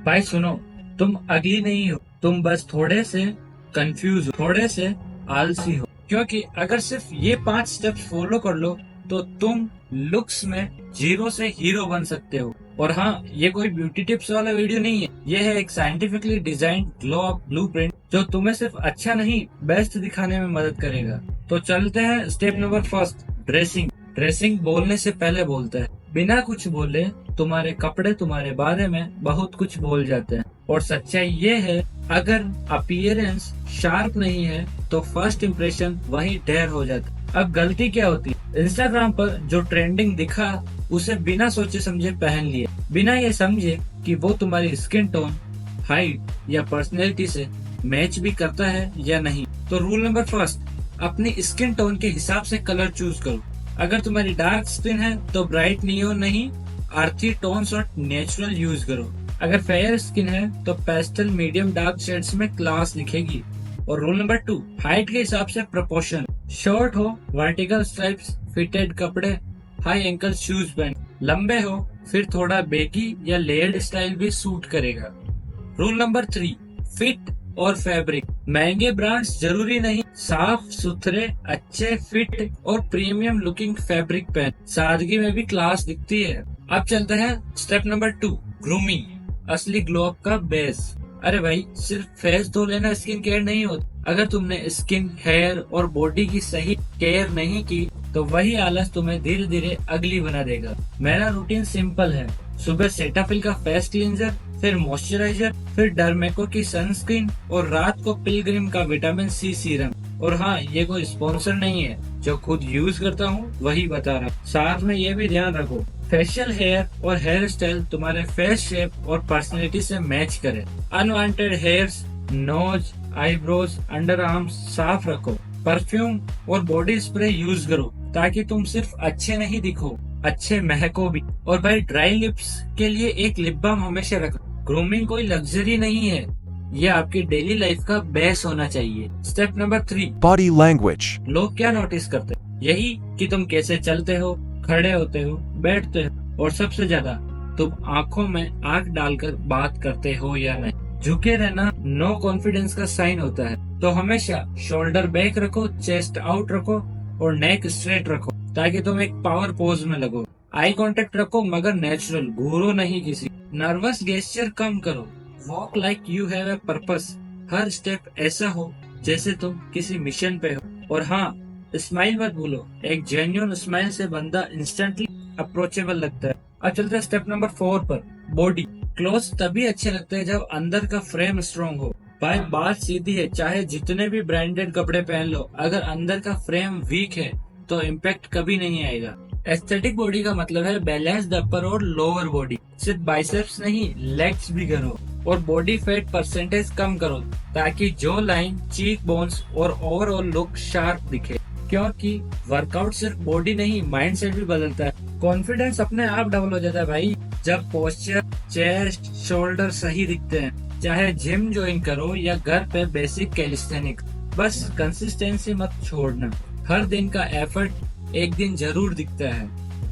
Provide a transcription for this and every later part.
भाई सुनो, तुम अगली नहीं हो, तुम बस थोड़े से कंफ्यूज हो, थोड़े से आलसी हो। क्योंकि अगर सिर्फ ये 5 स्टेप्स फॉलो कर लो तो तुम लुक्स में जीरो से हीरो बन सकते हो। और हाँ, ये कोई ब्यूटी टिप्स वाला वीडियो नहीं है, ये है एक scientifically design glow up blueprint जो तुम्हें सिर्फ अच्छा नहीं बेस्ट दिखाने में मदद करेगा। तो चलते हैं step number first, dressing. Dressing बोलने से पहले बोलता है, बिना कुछ बोले तुम्हारे कपड़े तुम्हारे बारे में बहुत कुछ बोल जाते हैं। और सच्चाई ये है, अगर अपीयरेंस शार्प नहीं है तो फर्स्ट इम्प्रेशन वही ढेर हो जाता है। अब गलती क्या होती है, इंस्टाग्राम पर जो ट्रेंडिंग दिखा उसे बिना सोचे समझे पहन लिए, बिना ये समझे कि वो तुम्हारी स्किन टोन, हाइट या पर्सनैलिटी से मैच भी करता है या नहीं। तो रूल नंबर फर्स्ट, अपनी स्किन टोन के हिसाब से कलर चूज करो। अगर तुम्हारी डार्क स्किन है तो ब्राइट नियोन नहीं, अर्थी टोन्स और नेचुरल यूज करो। अगर फेयर स्किन है तो पेस्टल मीडियम डार्क शेड्स में क्लास दिखेगी। और रूल नंबर 2, हाइट के हिसाब से प्रोपोर्शन। शॉर्ट हो वर्टिकल स्ट्राइप्स फिटेड कपड़े, हाई एंकल शूज पहन। लंबे हो फिर थोड़ा बेगी या लेयर्ड स्टाइल भी सूट करेगा। रूल नंबर 3, फिट और फैब्रिक। महंगे ब्रांड्स जरूरी नहीं, साफ सुथरे अच्छे फिट और प्रीमियम लुकिंग फैब्रिक पहन, सादगी में भी क्लास दिखती है। अब चलते हैं स्टेप नंबर 2, ग्रूमिंग, असली ग्लो अप का बेस। अरे भाई, सिर्फ फेस धो लेना स्किन केयर नहीं होता। अगर तुमने स्किन, हेयर और बॉडी की सही केयर नहीं की तो वही आलस तुम्हें धीरे धीरे अगली बना देगा। मेरा रूटीन सिंपल है, सुबह सेटाफिल का फेस क्लींजर, फिर मॉइस्चराइजर, फिर डर्मेको की सनस्क्रीन और रात को पिलग्रिम का विटामिन सी सीरम। और हाँ, ये कोई स्पॉन्सर नहीं है, जो खुद यूज करता हूँ वही बता रहा हूँ। साथ में ये भी ध्यान रखो, फेशियल हेयर और हेयर स्टाइल तुम्हारे फेस शेप और पर्सनैलिटी से मैच करे। Unwanted hairs, nose, eyebrows, under arms साफ रखो। परफ्यूम और बॉडी स्प्रे यूज करो ताकि तुम सिर्फ अच्छे नहीं दिखो, अच्छे महको भी। और भाई, ड्राई लिप्स के लिए एक लिप बाम हमेशा रखो। ग्रूमिंग कोई लग्जरी नहीं है, ये आपकी डेली लाइफ का बेस होना चाहिए। Step number 3, body language. लोग क्या नोटिस करते हैं? यही कि तुम कैसे चलते हो, खड़े होते हो, बैठते हो, और सबसे ज्यादा तुम आंखों में आंख डालकर बात करते हो या नहीं। झुके रहना नो कॉन्फिडेंस का साइन होता है। तो हमेशा शोल्डर बैक रखो, चेस्ट आउट रखो और नेक स्ट्रेट रखो ताकि तुम एक पावर पोज में लगो। आई कांटेक्ट रखो मगर नेचुरल, घूरो नहीं किसी। नर्वस गेस्चर कम करो, walk like you have a purpose. Her step ऐसा हो जैसे तुम किसी मिशन पे हो। और हाँ, स्माइल मत भूलो, एक जेन्युइन स्माइल से बंदा इंस्टेंटली अप्रोचेबल लगता है। अब चलते हैं स्टेप नंबर 4 पर, बॉडी। क्लोथ तभी अच्छे लगते हैं जब अंदर का फ्रेम स्ट्रॉन्ग हो। भाई, बात सीधी है, चाहे जितने भी ब्रांडेड कपड़े पहन लो, अगर अंदर का फ्रेम वीक है तो इम्पैक्ट कभी नहीं आएगा। एस्थेटिक बॉडी का मतलब है बैलेंस्ड अपर और लोअर बॉडी। सिर्फ बाइसेप्स नहीं, लेग्स भी करो। और बॉडी फैट परसेंटेज कम करो ताकि जो लाइन, चीक बोन्स और ओवरऑल लुक शार्प दिखे। क्योंकि वर्कआउट सिर्फ बॉडी नहीं, माइंड सेट भी बदलता है। कॉन्फिडेंस अपने आप डबल हो जाता है भाई जब पोस्चर, चेस्ट, शोल्डर सही दिखते हैं। चाहे जिम ज्वाइन करो या घर पे बेसिक कैलिस्थेनिक्स, बस कंसिस्टेंसी मत छोड़ना। हर दिन का एफर्ट एक दिन जरूर दिखता है।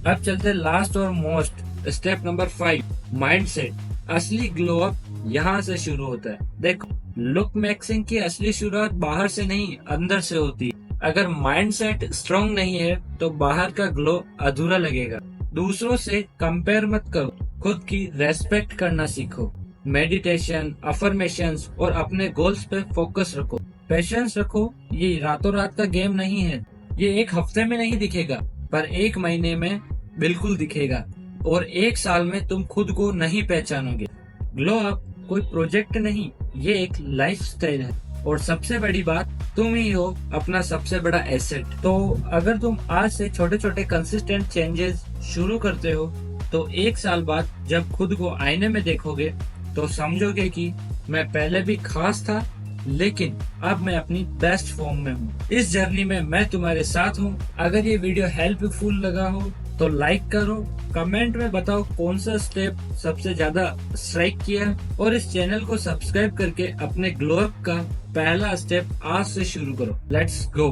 अब चलते लास्ट और मोस्ट, स्टेप नंबर 5, माइंडसेट। असली ग्लो अप यहाँ से शुरू होता है। देखो, लुक मैक्सिंग की असली शुरुआत बाहर से नहीं, अंदर से होती है। अगर माइंडसेट स्ट्रांग नहीं है तो बाहर का ग्लो अधूरा लगेगा। दूसरों से कंपेयर मत करो, खुद की रेस्पेक्ट करना सीखो। मेडिटेशन, अफर्मेशंस और अपने गोल्स पे फोकस रखो। पेशेंस रखो, ये रातों रात का गेम नहीं है। ये एक हफ्ते में नहीं दिखेगा, पर एक महीने में बिल्कुल दिखेगा। और एक साल में तुम खुद को नहीं पहचानोगे। ग्लो अप कोई प्रोजेक्ट नहीं, ये एक लाइफस्टाइल है। और सबसे बड़ी बात, तुम ही हो अपना सबसे बड़ा एसेट। तो अगर तुम आज से छोटे छोटे कंसिस्टेंट चेंजेस शुरू करते हो तो एक साल बाद जब खुद को आईने में देखोगे तो समझोगे कि मैं पहले भी खास था, लेकिन अब मैं अपनी बेस्ट फॉर्म में हूँ। इस जर्नी में मैं तुम्हारे साथ हूँ। अगर ये वीडियो हेल्पफुल लगा हो तो लाइक करो, कमेंट में बताओ कौन सा स्टेप सबसे ज्यादा स्ट्राइक किया, और इस चैनल को सब्सक्राइब करके अपने ग्लो अप का पहला स्टेप आज से शुरू करो। Let's go.